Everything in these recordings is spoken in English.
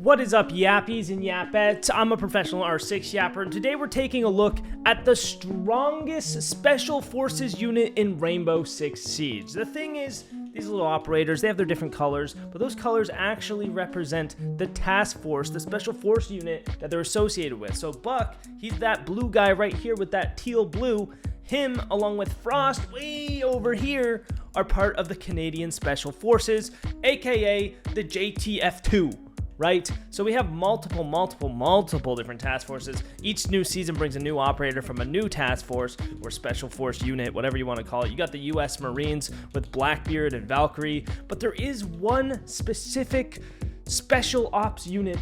What is up, yappies and yappettes? I'm a professional R6 yapper, and today we're taking a look at the strongest Special Forces unit in Rainbow Six Siege. The thing is, these little operators, they have their different colors, but those colors actually represent the task force, the Special Force unit that they're associated with. So Buck, he's that blue guy right here with that teal blue. Him, along with Frost, way over here, are part of the Canadian Special Forces, aka the JTF2. Right? So we have multiple different task forces. Each new season brings a new operator from a new task force or special force unit, whatever you want to call it. You got the US Marines with Blackbeard and Valkyrie, but there is one specific special ops unit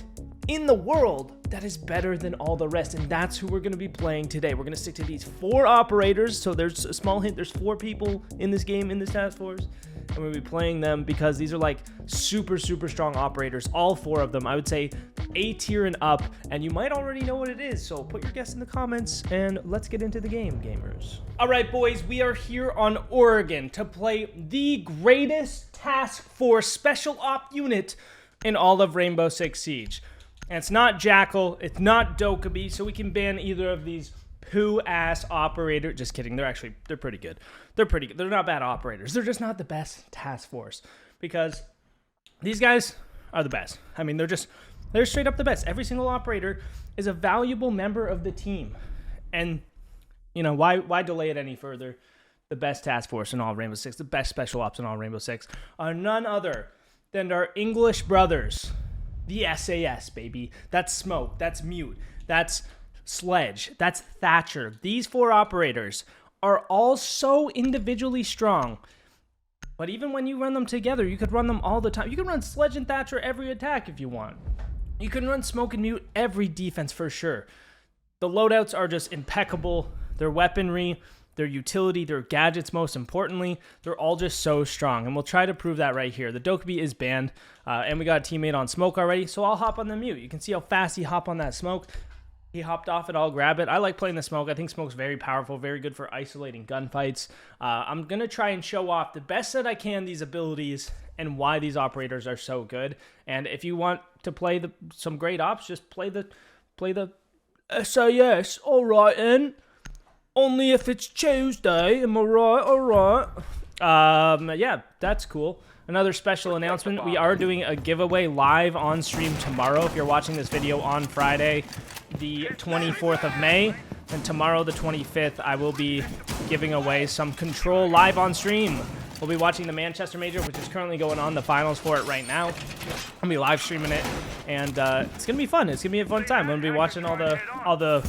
in the world that is better than all the rest, and that's who we're going to be playing today. We're going to stick to these 4 operators, so there's a small hint, there's 4 people in this game, in this task force, and we'll be playing them because these are like super strong operators, all 4 of them. I would say A tier and up, and you might already know what it is, so put your guess in the comments, and let's get into the game, gamers. Alright boys, we are here on Oregon to play the greatest task force special op unit in all of Rainbow Six Siege. And it's not Jackal, it's not Dokkaebi, so we can ban either of these poo-ass operators. Just kidding, they're pretty good. They're pretty good. They're not bad operators. They're just not the best task force. Because these guys are the best. I mean, they're straight up the best. Every single operator is a valuable member of the team. And, you know, why delay it any further? The best task force in all Rainbow Six, the best special ops in all Rainbow Six, are none other than our English brothers. The SAS, baby. That's Smoke. That's Mute. That's Sledge. That's Thatcher. These 4 operators are all so individually strong. But even when you run them together, you could run them all the time. You can run Sledge and Thatcher every attack if you want. You can run Smoke and Mute every defense for sure. The loadouts are just impeccable. Their weaponry, their utility, their gadgets, most importantly, they're all just so strong. And we'll try to prove that right here. The Dokkaebi is banned, and we got a teammate on Smoke already, so I'll hop on the Mute. You can see how fast he hopped on that Smoke. He hopped off it, I'll grab it. I like playing the Smoke. I think Smoke's very powerful, very good for isolating gunfights. I'm going to try and show off the best that I can these abilities and why these operators are so good. And if you want to play some great ops, just play the SAS. All right, then. Only if it's Tuesday, am I right? All right. Yeah, that's cool. Another special announcement, we are doing a giveaway live on stream tomorrow. If you're watching this video on Friday, the 24th of May, and tomorrow, the 25th, I will be giving away some Control live on stream. We'll be watching the Manchester Major, which is currently going on, the finals for it right now. I'll be live streaming it, and it's going to be fun. It's going to be a fun time. I'm going to be watching all the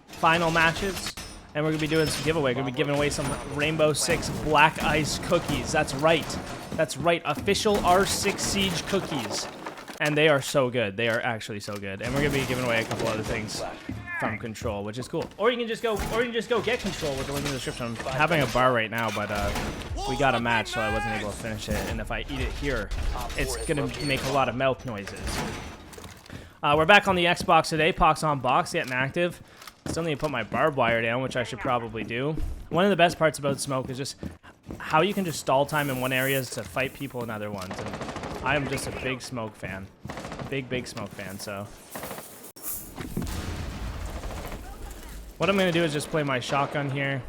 final matches. And we're going to be doing some giveaway. We're going to be giving away some Rainbow Six Black Ice cookies. That's right. That's right. Official R6 Siege cookies. And they are so good. They are actually so good. And we're going to be giving away a couple other things from Control, which is cool. Or you can just go get Control with the link in the description. I'm having a bar right now, but we got a match, so I wasn't able to finish it. And if I eat it here, it's going to make a lot of mouth noises. We're back on the Xbox today. Poxonlox getting active. Still need to put my barbed wire down, which I should probably do. One of the best parts about Smoke is just how you can just stall time in one area to fight people in other ones. And I am just a big Smoke fan. Big Smoke fan, so. What I'm going to do is just play my shotgun here.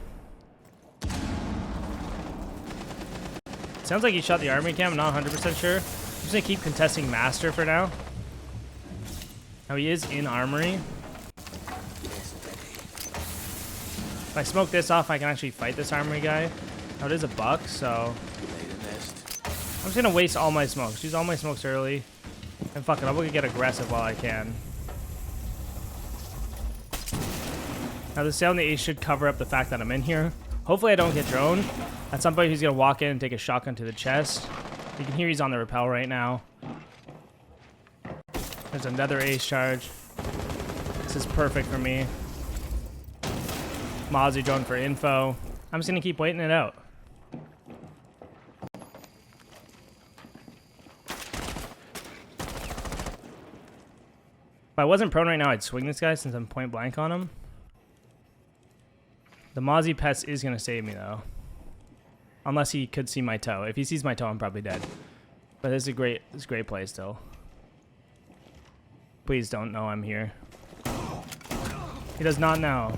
Sounds like he shot the armory cam. I'm not 100% sure. I'm just going to keep contesting Master for now. Now he is in armory. If I smoke this off, I can actually fight this armory guy. Now it is a buck, so I'm just gonna waste all my smokes. Use all my smokes early. And fuck it, I'm gonna get aggressive while I can. Now the sail on the ace should cover up the fact that I'm in here. Hopefully I don't get droned. At some point he's gonna walk in and take a shotgun to the chest. You can hear he's on the rappel right now. There's another ace charge. This is perfect for me. Mozzie drone for info. I'm just gonna keep waiting it out. If I wasn't prone right now, I'd swing this guy since I'm point blank on him. The Mozzie pest is gonna save me though. Unless he could see my toe. If he sees my toe, I'm probably dead. But this is a great play still. Please don't know I'm here. He does not know.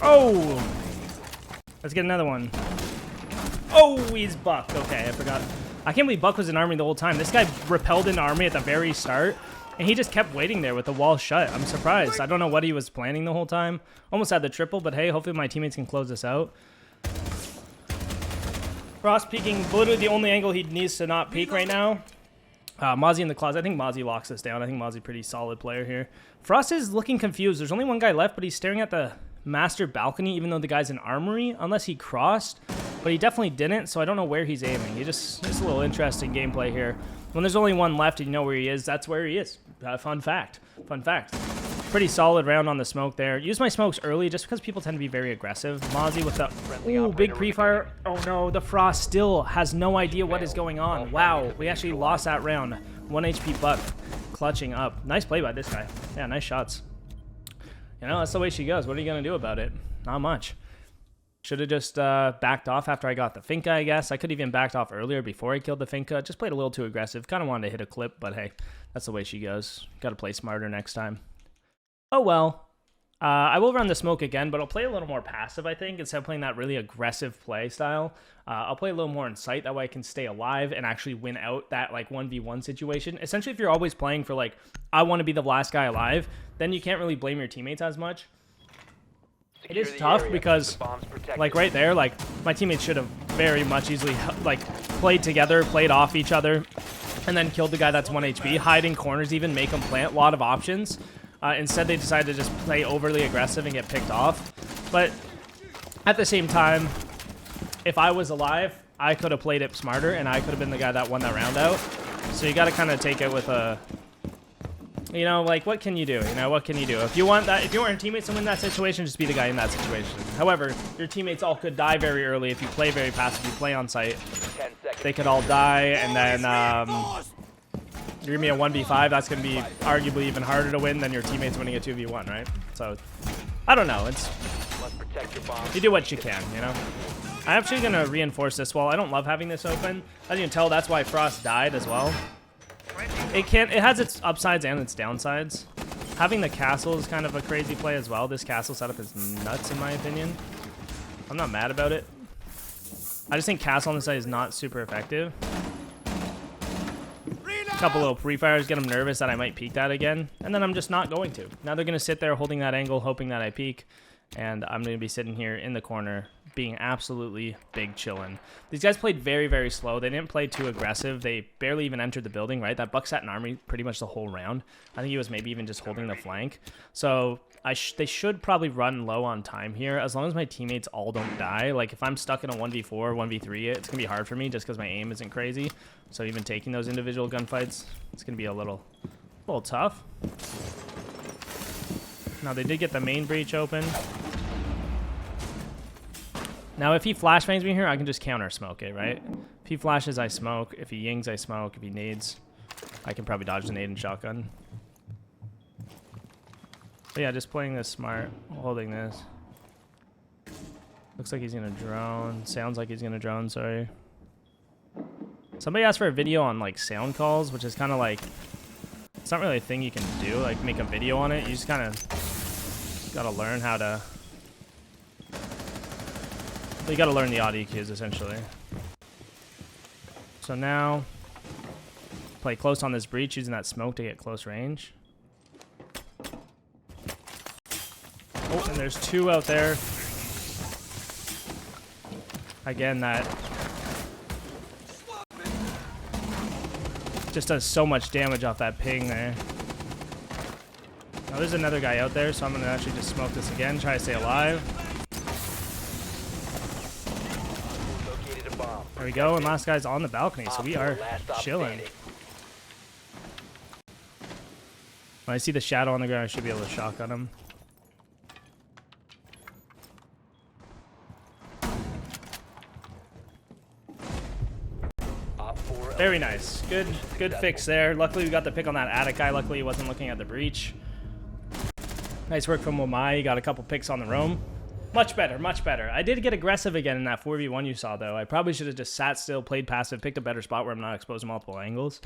Oh! Let's get another one. Oh, he's Buck. Okay, I forgot. I can't believe Buck was in army the whole time. This guy repelled into army at the very start, and he just kept waiting there with the wall shut. I'm surprised. I don't know what he was planning the whole time. Almost had the triple, but hey, hopefully my teammates can close this out. Frost peeking, literally the only angle he needs to not peek right now. Mozzie in the closet. I think Mozzie locks this down. I think Mozzie's a pretty solid player here. Frost is looking confused. There's only one guy left, but he's staring at the master balcony, even though the guy's in armory, unless he crossed. But he definitely didn't, so I don't know where he's aiming. It's a little interesting gameplay here. When there's only one left and you know where he is, that's where he is. Fun fact. Fun fact. Pretty solid round on the smoke there. Use my smokes early just because people tend to be very aggressive. Mozzie with the ooh, big pre-fire. Oh no, the Frost still has no idea what is going on. Wow, we actually lost that round. 1 HP Buck clutching up. Nice play by this guy. Yeah, nice shots. You know, that's the way she goes. What are you going to do about it? Not much. Should have just backed off after I got the Finka, I guess. I could have even backed off earlier before I killed the Finka. Just played a little too aggressive. Kind of wanted to hit a clip, but hey, that's the way she goes. Got to play smarter next time. Oh well. I will run the smoke again, but I'll play a little more passive, I think, instead of playing that really aggressive play style. I'll play a little more in sight. That way I can stay alive and actually win out that like 1v1 situation. Essentially, if you're always playing for like, I want to be the last guy alive, then you can't really blame your teammates as much. It is tough because, like right there, like my teammates should have very much easily like played together, played off each other, and then killed the guy that's 1 HP, hide in corners, even make them plant. A lot of options. Instead, they decided to just play overly aggressive and get picked off. But at the same time, if I was alive, I could have played it smarter, and I could have been the guy that won that round out. So you got to kind of take it with a, you know, like what can you do? You know, what can you do? If you want that, if you want your teammates to win that situation, just be the guy in that situation. However, your teammates all could die very early if you play very passive, you play on site. They could all die, and then you're going to be a 1v5. That's going to be arguably even harder to win than your teammates winning a 2v1, right? So, I don't know. It's you do what you can, you know? I'm actually going to reinforce this wall. I don't love having this open. As you can tell, that's why Frost died as well. It has its upsides and its downsides. Having the castle is kind of a crazy play as well. This castle setup is nuts, in my opinion. I'm not mad about it. I just think castle on the side is not super effective. A couple little pre-fires get them nervous that I might peek that again, and then I'm just not going to. Now they're going to sit there holding that angle, hoping that I peek, and I'm going to be sitting here in the corner being absolutely big chillin'. These guys played very, very slow. They didn't play too aggressive. They barely even entered the building, right? That Buck sat in army pretty much the whole round. I think he was maybe even just holding the flank. So they should probably run low on time here, as long as my teammates all don't die. Like, if I'm stuck in a 1v4, 1v3, it's going to be hard for me just because my aim isn't crazy. So even taking those individual gunfights, it's going to be a little tough. Now, they did get the main breach open. Now, if he flashbangs me here, I can just counter smoke it, right? If he flashes, I smoke. If he yings, I smoke. If he nades, I can probably dodge the nade and shotgun. But yeah, just playing this smart, holding this. Looks like he's gonna drone. Sounds like he's gonna drone, sorry. Somebody asked for a video on like sound calls, which is kind of like, it's not really a thing you can do, like make a video on it. You just kind of gotta learn how to, you gotta learn the audio cues essentially. So now, play close on this breach, using that smoke to get close range. Oh, and there's two out there. Again, that just does so much damage off that ping there. Now there's another guy out there, so I'm gonna actually just smoke this again, try to stay alive. There we go, and last guy's on the balcony, so we are chilling. When I see the shadow on the ground, I should be able to shotgun him. Very nice. Good fix there. Luckily, we got the pick on that attic guy. Luckily, he wasn't looking at the breach. Nice work from Wamai. He got a couple picks on the roam. Much better, much better. I did get aggressive again in that 4v1 you saw, though. I probably should have just sat still, played passive, picked a better spot where I'm not exposed to multiple angles,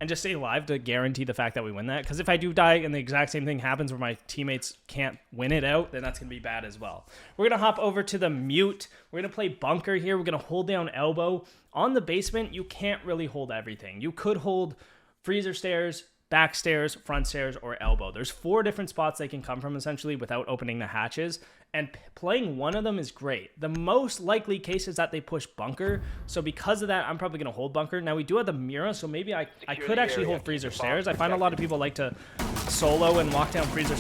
and just stay alive to guarantee the fact that we win that. Because if I do die and the exact same thing happens where my teammates can't win it out, then that's going to be bad as well. We're going to hop over to the mute. We're going to play bunker here. We're going to hold down elbow. On the basement, you can't really hold everything. You could hold freezer stairs, back stairs, front stairs, or elbow. There's 4 different spots they can come from, essentially, without opening the hatches. And playing one of them is great. The most likely case is that they push bunker. So because of that, I'm probably going to hold bunker. Now, we do have the Mira, so maybe I could actually hold freezer stairs. I find a lot of people like to solo and walk down freezer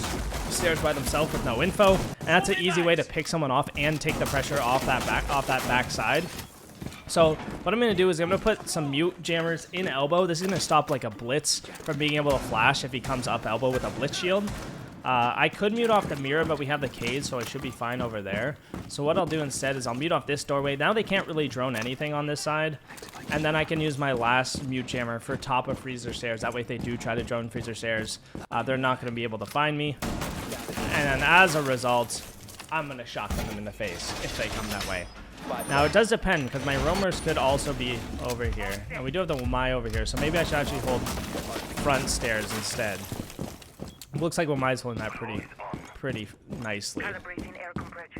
stairs by themselves with no info. And that's an easy way to pick someone off and take the pressure off that back side. So what I'm going to do is I'm going to put some mute jammers in elbow. This is going to stop like a blitz from being able to flash if he comes up elbow with a blitz shield. I could mute off the mirror, but we have the cage, so I should be fine over there. So what I'll do instead is I'll mute off this doorway. Now they can't really drone anything on this side. And then I can use my last mute jammer for top of freezer stairs. That way if they do try to drone freezer stairs, they're not going to be able to find me. And then as a result, I'm going to shotgun them in the face if they come that way. Now, it does depend, because my roamers could also be over here. And we do have the Wamai over here, so maybe I should actually hold front stairs instead. It looks like Wamai's holding that pretty nicely.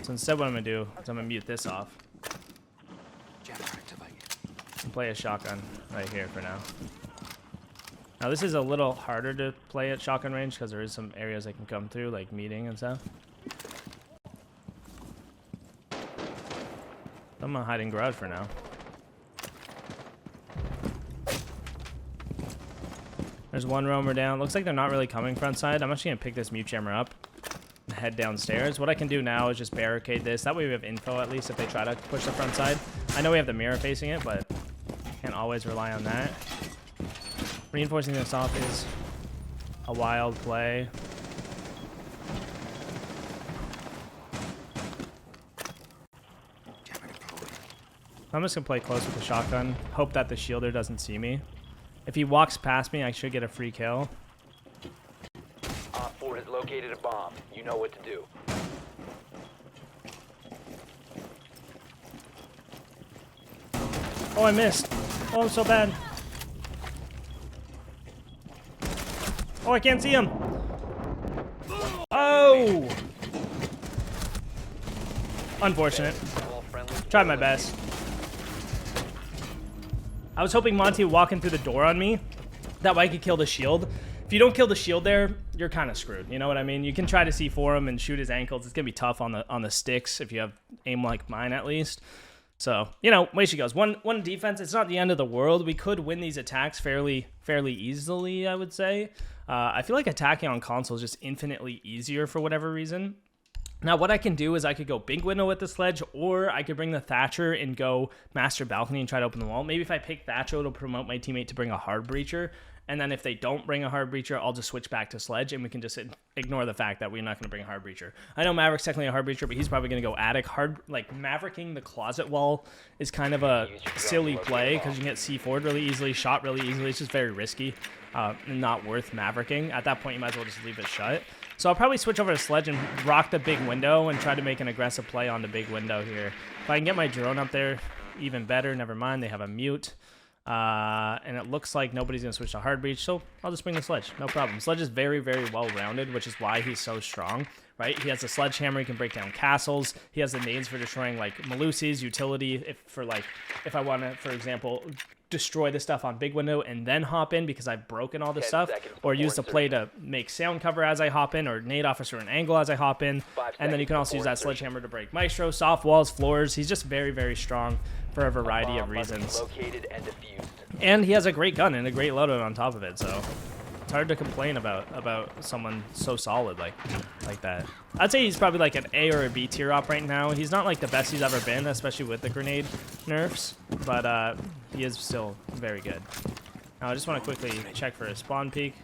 So instead what I'm going to do is I'm going to mute this off. And play a shotgun right here for now. Now, this is a little harder to play at shotgun range, because there is some areas I can come through, like meeting and stuff. I'm gonna hide in garage for now. There's one roamer down. Looks like they're not really coming front side. I'm actually gonna pick this mute jammer up and head downstairs. What I can do now is just barricade this. That way we have info at least if they try to push the front side. I know we have the mirror facing it, but can't always rely on that. Reinforcing this off is a wild play. I'm just going to play close with the shotgun. Hope that the shielder doesn't see me. If he walks past me, I should get a free kill. Op 4 has located a bomb. You know what to do. Oh, I missed. Oh, I'm so bad. Oh, I can't see him. Oh! Unfortunate. Tried my best. I was hoping Monty would walk in through the door on me. That way I could kill the shield. If you don't kill the shield there, you're kind of screwed. You know what I mean? You can try to C4 him and shoot his ankles. It's going to be tough on the sticks if you have aim like mine at least. So, you know, way she goes. One defense, it's not the end of the world. We could win these attacks fairly easily, I would say. I feel like attacking on console is just infinitely easier for whatever reason. Now, what I can do is I could go big window with the sledge, or I could bring the Thatcher and go master balcony and try to open the wall. Maybe if I pick Thatcher, it'll promote my teammate to bring a hard breacher. And then if they don't bring a hard breacher, I'll just switch back to sledge, and we can just ignore the fact that we're not going to bring a hard breacher. I know Maverick's technically a hard breacher, but he's probably going to go attic. Like, Mavericking the closet wall is kind of a silly play, because you can get C4'd really easily, shot really easily. It's just very risky, not worth Mavericking. At that point, you might as well just leave it shut. So I'll probably switch over to sledge and rock the big window and try to make an aggressive play on the big window here. If I can get my drone up there, even better. Never mind, they have a mute. And it looks like nobody's going to switch to hard breach, so I'll just bring the sledge. No problem. Sledge is very, very well-rounded, which is why he's so strong, right? He has a sledgehammer. He can break down castles. He has the nades for destroying, like, Malusi's utility. If I want to, for example, destroy the stuff on big window and then hop in because I've broken all this stuff, or use the play to make sound cover as I hop in, or nade officer an angle as I hop in, and then you can also use that sledgehammer to break maestro, soft walls, floors. He's just very, very strong for a variety of reasons. And he has a great gun and a great loadout on top of it, so it's hard to complain about someone so solid like that. I'd say he's probably like an A or a B tier op right now. He's not like the best he's ever been, especially with the grenade nerfs, but he is still very good. Now I just want to quickly check for a spawn peek.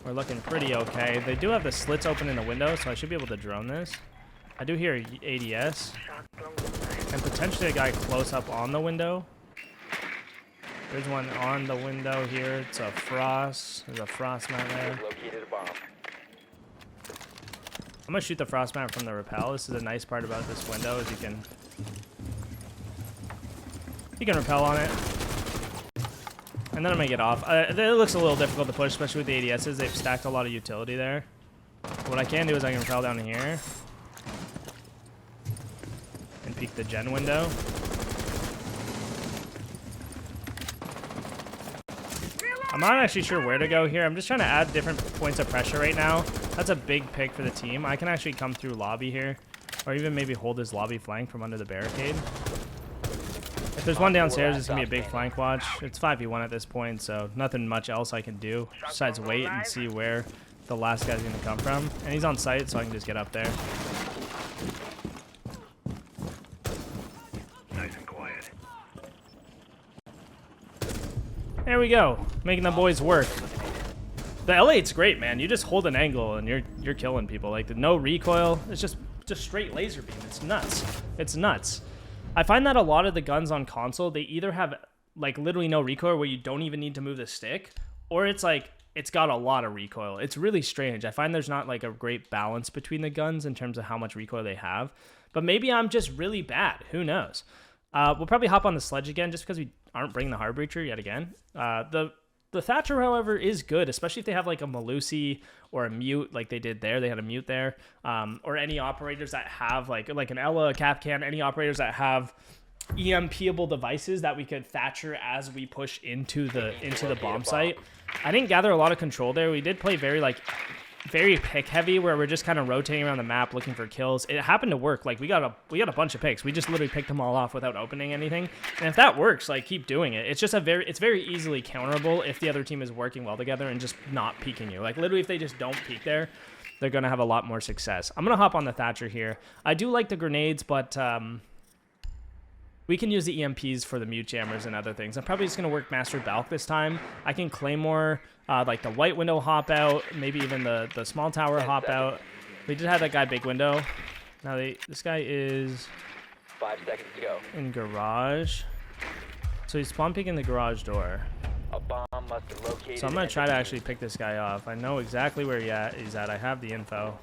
We're looking pretty okay. They do have the slits open in the window, so I should be able to drone this. I do hear ADS and potentially a guy close up on the window. There's one on the window here. It's a frost. There's a frost mat there. I'm I'm gonna shoot the frostmat from the rappel. This is a nice part about this window is you can rappel on it. And then I'm gonna get off. It looks a little difficult to push, especially with the ADSs. They've stacked a lot of utility there. What I can do is I can rappel down here and peek the gen window. I'm not actually sure where to go here. I'm just trying to add different points of pressure right now. That's a big pick for the team. I can actually come through lobby here, or even maybe hold his lobby flank from under the barricade. If there's one downstairs, it's going to be a big flank watch. It's 5v1 at this point, so nothing much else I can do besides wait and see where the last guy's going to come from. And he's on site, so I can just get up there. Nice and quiet. There we go. Making the boys work. The L8's great, man. You just hold an angle and you're killing people. Like, the no recoil. It's just straight laser beam. It's nuts. It's nuts. I find that a lot of the guns on console, they either have like literally no recoil where you don't even need to move the stick, or it's like it's got a lot of recoil. It's really strange. I find there's not like a great balance between the guns in terms of how much recoil they have. But maybe I'm just really bad. Who knows? We'll probably hop on the sledge again just because we aren't bringing the hard breacher yet again. The Thatcher, however, is good, especially if they have like a Malusi or a mute like they did there. They had a mute there. Or any operators that have like an Ella, a Capcan, any operators that have EMP-able devices that we could Thatcher as we push into the bomb site. I didn't gather a lot of control there. We did play very pick heavy where we're just kind of rotating around the map looking for kills. It happened to work. Like we got a bunch of picks. We just literally picked them all off without opening anything. And if that works, like keep doing it. It's just it's very easily counterable if the other team is working well together and just not peeking you. Like literally if they just don't peek there, they're going to have a lot more success. I'm going to hop on the Thatcher here. I do like the grenades, but we can use the EMPs for the mute jammers and other things. I'm probably just going to work Master Balk this time. I can Claymore, like the white window hop out, maybe even the small tower hop out. We did have that guy big window. Now this guy is 5 seconds to go. in garage. So he's spawn peeking the garage door. A bomb must be located. So I'm going to try to actually pick this guy off. I know exactly where he's at. I have the info.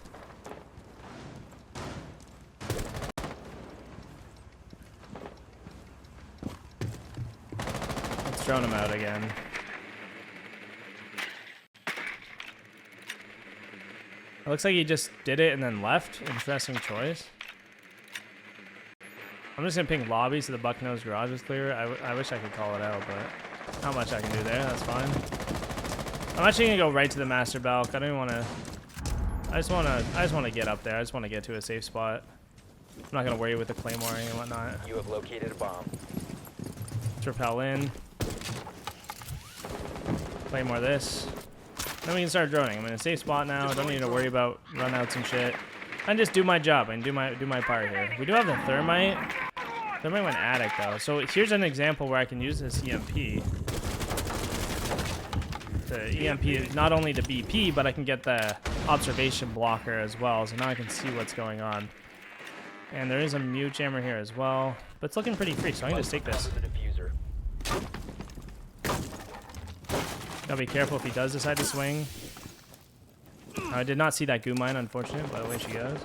Let's drone him out again. It looks like he just did it and then left. Interesting choice. I'm just going to ping lobby so the Bucknose garage is clear. I wish I could call it out, but not much I can do there. That's fine. I'm actually going to go right to the Master Balk. I don't even want to... I just want to get up there. I just want to get to a safe spot. I'm not going to worry with the Claymoring and whatnot. You have located a bomb. Let's rappel in. Claymore this. Then we can start droning. I'm in a safe spot now. I don't need to worry about runouts and shit. I just do my job and do my part here. We do have the thermite. Thermite went attic though. So here's an example where I can use this EMP. The EMP not only to BP, but I can get the observation blocker as well. So now I can see what's going on. And there is a mute jammer here as well. But it's looking pretty free, so I can just take this. Gotta be careful if he does decide to swing. I did not see that goo mine, unfortunate, by the way she goes.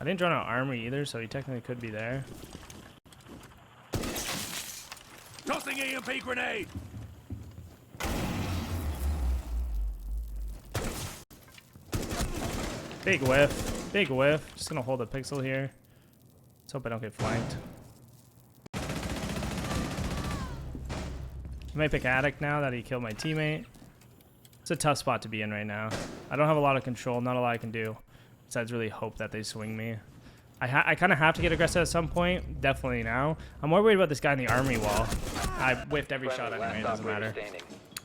I didn't drone out armory either, so he technically could be there. Tossing EMP grenade! Big whiff. Big whiff. Just gonna hold a pixel here. Let's hope I don't get flanked. I might pick attic now that he killed my teammate. It's a tough spot to be in right now. I don't have a lot of control, not a lot I can do. Besides really hope that they swing me. I kind of have to get aggressive at some point. Definitely now. I'm more worried about this guy in the armory wall. I whiffed every shot anyway, it doesn't matter.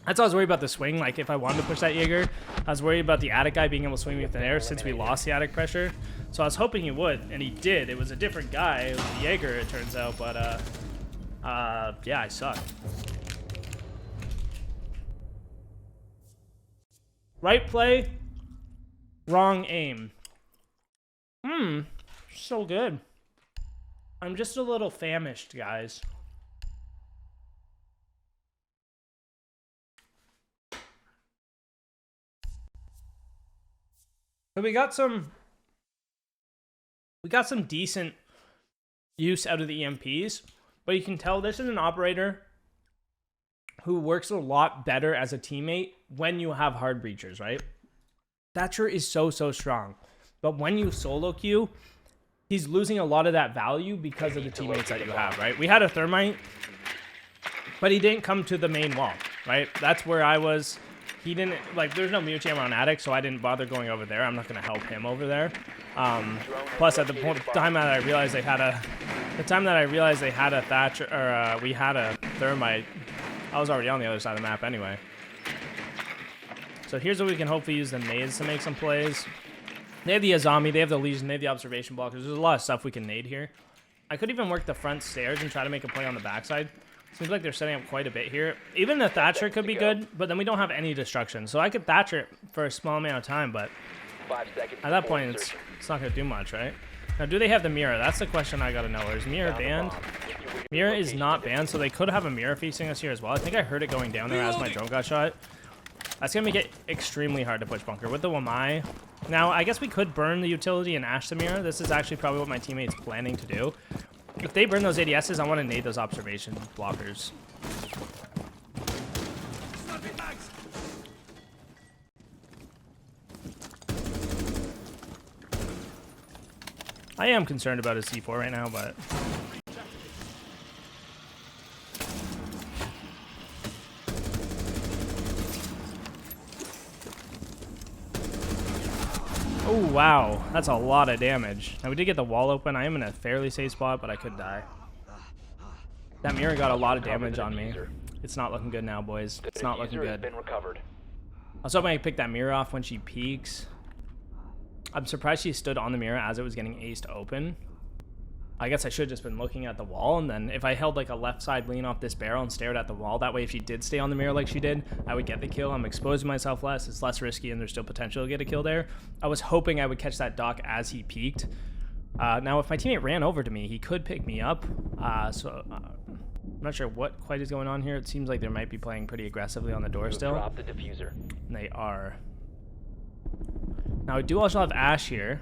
That's why I was worried about the swing. Like, if I wanted to push that Jaeger, I was worried about the attic guy being able to swing me with the air since we lost the attic pressure. So I was hoping he would, and he did. It was a different guy. It was the Jaeger, it turns out, but, yeah, I suck. Right play, wrong aim. So good. I'm just a little famished, guys. So we got some decent use out of the EMPs, but you can tell this is an operator who works a lot better as a teammate when you have hard breachers, right? Thatcher is so strong, but when you solo queue, he's losing a lot of that value because of the teammates that you have, right? We had a thermite, but he didn't come to the main wall, right? That's where I was. He didn't, like, there's no mute chamber on attic, so I didn't bother going over there. I'm not going to help him over there. Plus, at the time that I realized they had a Thatcher, or we had a thermite, I was already on the other side of the map anyway. So here's where we can hopefully use the nades to make some plays. They have the Azami, they have the Legion, they have the observation blockers. There's a lot of stuff we can nade here. I could even work the front stairs and try to make a play on the backside. Seems like they're setting up quite a bit here. Even the Thatcher could be good, but then we don't have any destruction. So I could Thatcher it for a small amount of time, but 5 seconds at that point, it's not going to do much, right? Now, do they have the mirror? That's the question I got to know. Is mirror banned? Mirror is not banned, so they could have a mirror facing us here as well. I think I heard it going down there as my drone got shot. That's going to make it extremely hard to push bunker. With the Wamai, now, I guess we could burn the utility and ash the mirror. This is actually probably what my teammate's planning to do. If they burn those ADSs, I want to nade those observation blockers. I am concerned about his C4 right now, but... Oh, wow. That's a lot of damage. Now, we did get the wall open. I am in a fairly safe spot, but I could die. That mirror got a lot of damage on me. It's not looking good now, boys. It's not looking good. I was hoping I could pick that mirror off when she peeks. I'm surprised she stood on the mirror as it was getting aced open. I guess I should have just been looking at the wall, and then if I held like a left side lean off this barrel and stared at the wall, that way if she did stay on the mirror like she did, I would get the kill. I'm exposing myself less, it's less risky, and there's still potential to get a kill there. I was hoping I would catch that dock as he peeked. Now if my teammate ran over to me, he could pick me up. I'm not sure what quite is going on here. It seems like they might be playing pretty aggressively on the door still. Drop the diffuser. And they are. Now we do also have Ash here.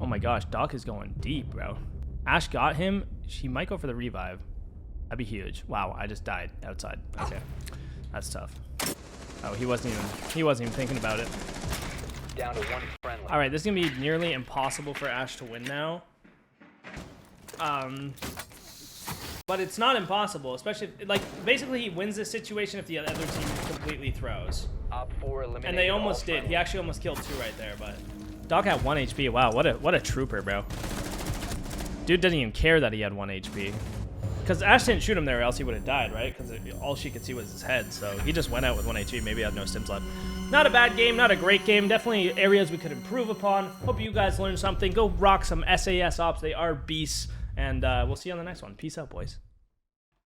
Oh my gosh, Doc is going deep, bro. Ash got him. She might go for the revive. That'd be huge. Wow, I just died outside. Okay, that's tough. Oh, he wasn't even thinking about it. Down to one friendly. All right, this is gonna be nearly impossible for Ash to win now. But it's not impossible, especially if, like, basically he wins this situation if the other team completely throws. And they almost did. He actually almost killed 2 right there, but Doc had 1 HP. Wow, what a trooper, bro. Dude didn't even care that he had 1 HP. Because Ash didn't shoot him there or else he would have died, right? Because all she could see was his head. So he just went out with 1 HP. Maybe had no stims left. Not a bad game, not a great game. Definitely areas we could improve upon. Hope you guys learned something. Go rock some SAS ops. They are beasts. And we'll see you on the next one. Peace out, boys.